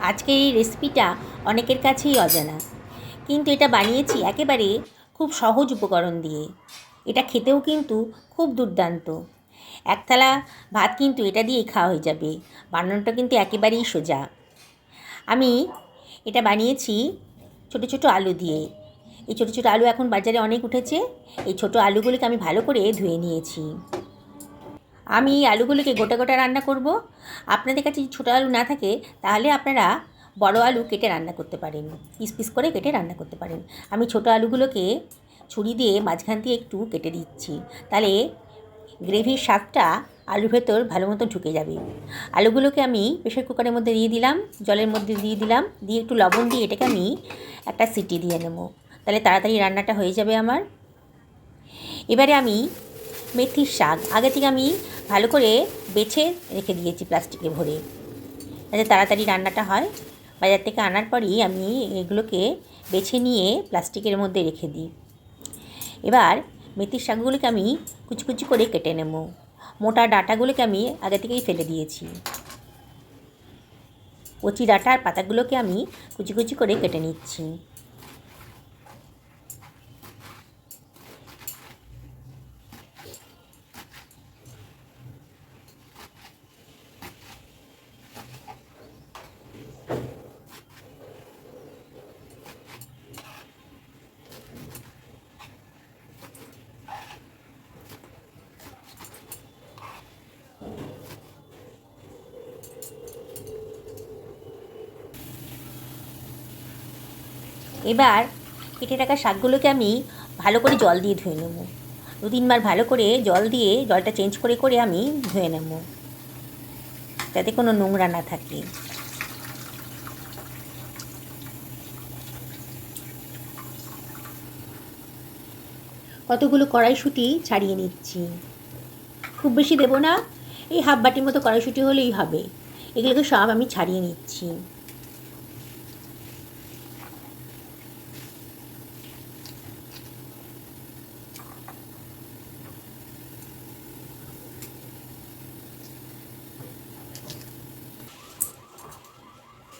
আজকের এই রেসিপিটা অনেকের কাছেই অজানা, কিন্তু এটা বানিয়েছি একেবারে খুব সহজ উপকরণ দিয়ে। এটা খেতেও কিন্তু খুব দুর্দান্ত। এক থালা ভাত কিন্তু এটা দিয়েই খাওয়া হয়ে যাবে। বানানোটা কিন্তু একেবারেই সোজা। আমি এটা বানিয়েছি ছোটো ছোটো আলু দিয়ে। এই ছোটো ছোটো আলু এখন বাজারে অনেক উঠেছে। এই ছোটো আলুগুলোকে আমি ভালো করে ধুয়ে নিয়েছি। আমি এই আলুগুলোকে গোটা গোটা রান্না করব। আপনাদের কাছে যদি ছোটো আলু না থাকে তাহলে আপনারা বড় আলু কেটে রান্না করতে পারেন, পিস পিস করে কেটে রান্না করতে পারেন। আমি ছোটো আলুগুলোকে ছুরি দিয়ে মাঝখান দিয়ে একটু কেটে দিচ্ছি, তাহলে গ্রেভির স্বাদটা আলুর ভেতর ভালো মতো ঢুকে যাবে। আলুগুলোকে আমি প্রেশার কুকারের মধ্যে দিয়ে দিলাম, জলের মধ্যে দিয়ে দিলাম, দিয়ে একটু লবণ দিয়ে এটাকে আমি একটা সিটি দিয়ে নেব, তাহলে তাড়াতাড়ি রান্নাটা হয়ে যাবে আমার। এবারে আমি মেথির শাক আগে থেকে আমি ভালো করে বেছে রেখে দিয়েছি প্লাস্টিকে ভরে, যাতে তাড়াতাড়ি রান্নাটা হয়। বাজার থেকে আনার পরই আমি এগুলোকে বেছে নিয়ে প্লাস্টিকের মধ্যে রেখে দিই। এবার মেথির শাকগুলোকে আমি কুচি কুচি করে কেটে নেব। মোটা ডাঁটাগুলোকে আমি আগে থেকেই ফেলে দিয়েছি। কচি ডাঁটা আর পাতাগুলোকে আমি কুচি কুচি করে কেটে নিচ্ছি। এবার কেটে রাখা শাকগুলোকে আমি ভালো করে জল দিয়ে ধুয়ে নেব। 2-3 বার ভালো করে জল দিয়ে জলটা চেঞ্জ করে করে আমি ধুয়ে নেব, যাতে কোনো নোংরা না থাকে। কতগুলো কড়াইশুঁটি ছাড়িয়ে নিচ্ছি। খুব বেশি দেবো না, এই হাফ বাটির মতো কড়াইশুঁটি হলেই হবে। এগুলোকে সব আমি ছাড়িয়ে নিচ্ছি।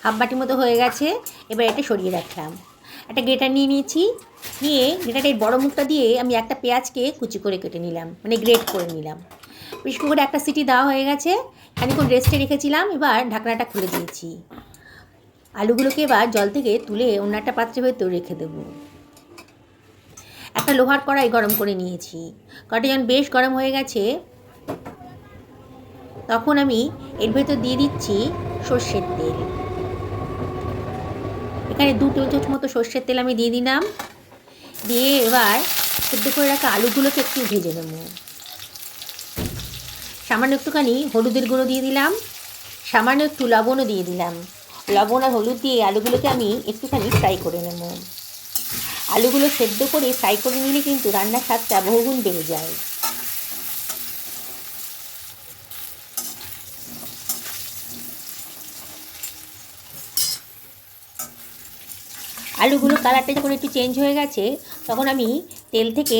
হাফ বাটির মতো হয়ে গেছে। এবার এটা সরিয়ে রাখলাম। একটা গ্রেটার নিয়ে নিয়েছি, নিয়ে গ্রেটারের বড় মুখটা দিয়ে আমি একটা পেঁয়াজকে কুচি করে কেটে নিলাম, মানে গ্রেট করে নিলাম। প্রেসার কুকারে একটা সিটি দেওয়া হয়ে গেছে, খানিকক্ষণ রেস্টে রেখেছিলাম। এবার ঢাকনাটা খুলে দিয়েছি। আলুগুলোকে এবার জল থেকে তুলে অন্য একটা পাত্রের ভেতর রেখে দেবো। একটা লোহার কড়াই গরম করে নিয়েছি। কড়াইটা যখন বেশ গরম হয়ে গেছে, তখন আমি এর ভেতর দিয়ে দিচ্ছি সর্ষের তেল। এখানে 2 টেবিল চামচ মতো সর্ষের তেল আমি দিয়ে দিলাম। দিয়ে এবার সেদ্ধ করে রাখা আলুগুলোকে একটু ভেজে নেব। সামান্য একটুখানি হলুদের গুঁড়ো দিয়ে দিলাম, সামান্য একটু লবণও দিয়ে দিলাম। লবণ আর হলুদ দিয়ে আলুগুলোকে আমি একটুখানি ফ্রাই করে নেব। আলুগুলো সেদ্ধ করে ফ্রাই করে নিলে কিন্তু রান্নার স্বাদটা বহুগুণ বেড়ে যায়। আলুগুলো কালারটা যখন একটু চেঞ্জ হয়ে গেছে, তখন আমি তেল থেকে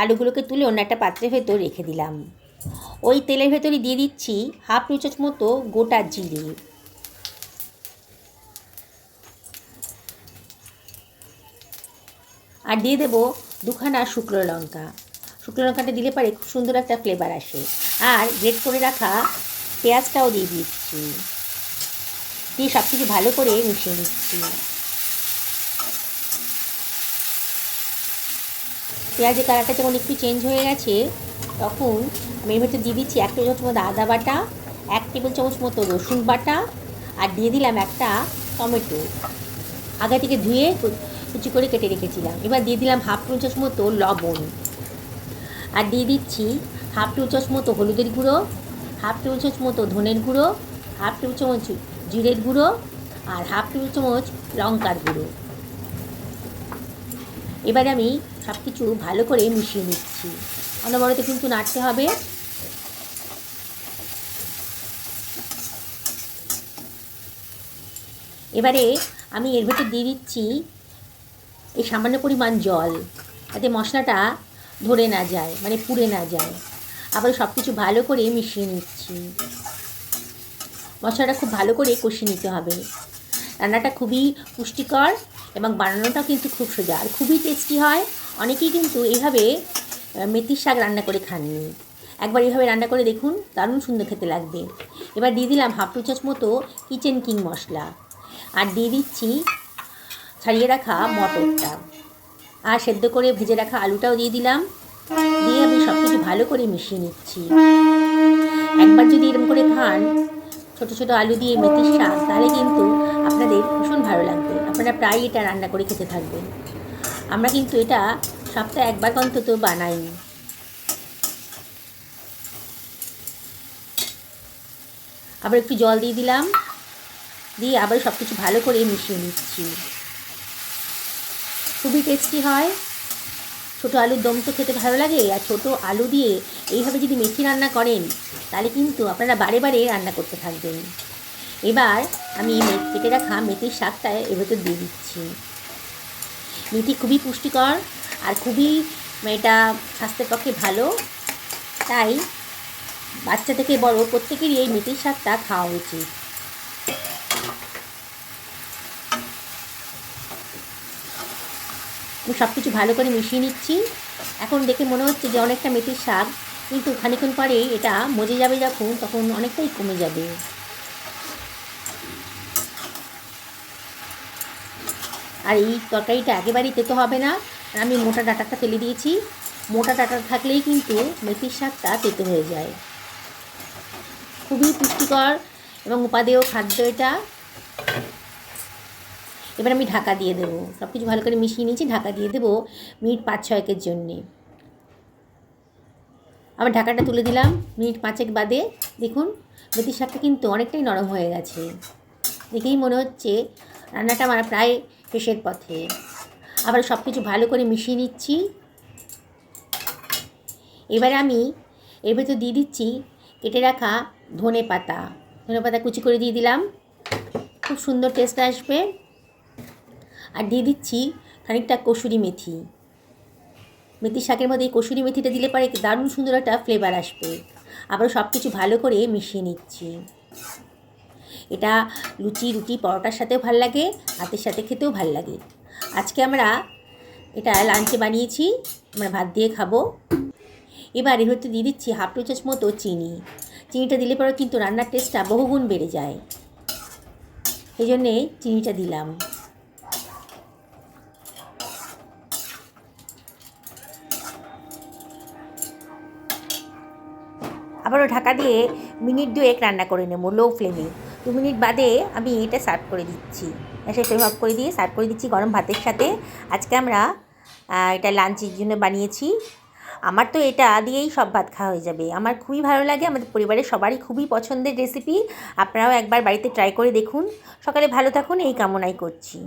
আলুগুলোকে তুলে অন্য একটা পাত্রের ভেতর রেখে দিলাম। ওই তেলের ভেতরই দিয়ে দিচ্ছি হাফ টি চামচ মতো গোটা জিরে, আর দিয়ে দেবো 2খানা শুকনো লঙ্কা। শুকনো লঙ্কাটা দিলে পরে খুব সুন্দর একটা ফ্লেভার আসে। আর গ্রেট করে রাখা পেঁয়াজটাও দিয়ে দিচ্ছি, দিয়ে সব কিছু ভালো করে মিশিয়ে নিচ্ছি। পেঁয়াজের কালারটা যখন একটু চেঞ্জ হয়ে গেছে, তখন আমি এর ভেতর দিয়ে দিচ্ছি 1 টেবিল চামচ মতো আদা বাটা, 1 টেবিল চামচ মতো রসুন বাটা, আর দিয়ে দিলাম একটা টমেটো আগে থেকে ধুয়ে কুচি করে কেটে রেখেছিলাম। এবার দিয়ে দিলাম হাফ টি চামচ মতো লবণ, আর দিয়ে দিচ্ছি হাফ টি চামচ মতো হলুদের গুঁড়ো, হাফ টেবিল চামচ মতো ধনের গুঁড়ো, হাফ টেবিল চামচ জিরের গুঁড়ো, আর হাফ টেবিল চামচ লঙ্কার গুঁড়ো। এবারে আমি সব কিছু ভালো করে মিশিয়ে নিচ্ছি। অনবরত কিন্তু নাড়তে হবে। এবারে আমি এর ভেতর দিয়ে দিচ্ছি এই সামান্য পরিমাণ জল, যাতে মশলাটা ধরে না যায়, মানে পুড়ে না যায়। আবার সব কিছু ভালো করে মিশিয়ে নিচ্ছি। মশলাটা খুব ভালো করে কষিয়ে নিতে হবে। রান্নাটা খুবই পুষ্টিকর এবং বানানোটাও কিন্তু খুব সোজা আর খুবই টেস্টি হয়। অনেকেই কিন্তু এইভাবে মেথির শাক রান্না করে খাননি, একবার এইভাবে রান্না করে দেখুন, দারুণ সুন্দর খেতে লাগবে। এবার দিয়ে দিলাম হাফ টু চামচ মতো কিচেন কিং মশলা, আর দিয়ে দিচ্ছি ছাড়িয়ে রাখা মটরটা, আর সেদ্ধ করে ভেজে রাখা আলুটাও দিয়ে দিলাম। দিয়ে আমি সব কিছু ভালো করে মিশিয়ে নিচ্ছি। একবার যদি এরকম করে খান ছোটো ছোটো আলু দিয়ে মেথির শাক, তাহলে কিন্তু আপনাদের ভীষণ ভালো লাগবে। আপনারা প্রায় এটা রান্না করে খেতে থাকবেন। আমরা কিন্তু এটা সপ্তাহে একবার অন্তত বানাই। আবার একটু জল দিয়ে দিলাম, দিয়ে আবার সব কিছু ভালো করে মিশিয়ে নিচ্ছি। খুবই টেস্টি হয়। ছোটো আলুর দম তো খেতে ভালো লাগে, আর ছোটো আলু দিয়ে এইভাবে যদি মেথি রান্না করেন তাহলে কিন্তু আপনারা বারে বারে রান্না করতে থাকবেন। এবার আমি কেটে রাখা মেথির শাকটা এর ভেতর দিয়ে দিচ্ছি। মেথি খুবই পুষ্টিকর আর খুবই এটা স্বাস্থ্যের পক্ষে ভালো, তাই বাচ্চা থেকে বড় প্রত্যেকেরই এই মেথির শাকটা খাওয়া উচিত। আমি সব কিছু ভালো করে মিশিয়ে নিচ্ছি। এখন দেখে মনে হচ্ছে যে অনেকটা মেথির শাক, কিন্তু খানিক্ষণ পরে এটা মজে যাবে যখন, তখন অনেকটাই কমে যাবে। আর এই তরকারিটা একেবারেই তেতো হবে না। আমি মোটা ডাঁটাটা ফেলে দিয়েছি, মোটা ডাঁটা থাকলেই কিন্তু মেথির শাকটা তেতো হয়ে যায়। খুবই পুষ্টিকর এবং উপাদেয় খাদ্য এটা। এবার আমি ঢাকা দিয়ে দেবো, সব কিছু ভালো করে মিশিয়ে নিয়েছি, ঢাকা দিয়ে দেবো মিনিট 5-6 জন্যে। আবার ঢাকাটা তুলে দিলাম। মিনিট 5 বাদে দেখুন মেথির শাকটা কিন্তু অনেকটাই নরম হয়ে গেছে। দেখেই মনে হচ্ছে রান্নাটা আমার প্রায় শেষের পথে। আবার সব কিছু ভালো করে মিশিয়ে নিচ্ছি। এবারে আমি এর ভেতর দিয়ে দিচ্ছি কেটে রাখা ধনে পাতা কুচি করে দিয়ে দিলাম, খুব সুন্দর টেস্ট আসবে। আর দিয়ে দিচ্ছি খানিকটা কসুরি মেথি। মেথির শাকের মধ্যে এই কসুরি মেথিটা দিলে পরে দারুণ সুন্দর একটা ফ্লেভার আসবে। আবার সব কিছু ভালো করে মিশিয়ে নিচ্ছি। এটা লুচি, রুটি, পরোটার সাথেও ভাল লাগে, ভাতের সাথে খেতেও ভাল লাগে। আজকে আমরা এটা লাঞ্চে বানিয়েছি, আমরা ভাত দিয়ে খাবো। এবার এর হয়তো দিয়ে দিচ্ছি হাফ টু চামচ মতো চিনি। চিনিটা দিলে পরে কিন্তু রান্নার টেস্টটা বহুগুণ বেড়ে যায়, এই জন্যে চিনিটা দিলাম। আবারও ঢাকা দিয়ে মিনিট 2 রান্না করে নেবো লো ফ্লেমে। 2 মিনিট বাদে আমি এটা সার্ভ করে দিচ্ছি, গ্যাসের ফ্লেম অফ করে দিয়ে সার্ভ করে দিচ্ছি গরম ভাতের সাথে। আজকে আমরা এটা লাঞ্চের জন্য বানিয়েছি। আমার তো এটা দিয়েই সব ভাত খাওয়া হয়ে যাবে। আমার খুবই ভালো লাগে, আমাদের পরিবারের সবারই খুবই পছন্দের রেসিপি। আপনারাও একবার বাড়িতে ট্রাই করে দেখুন। সকালে ভালো থাকুন এই কামনাই করছি।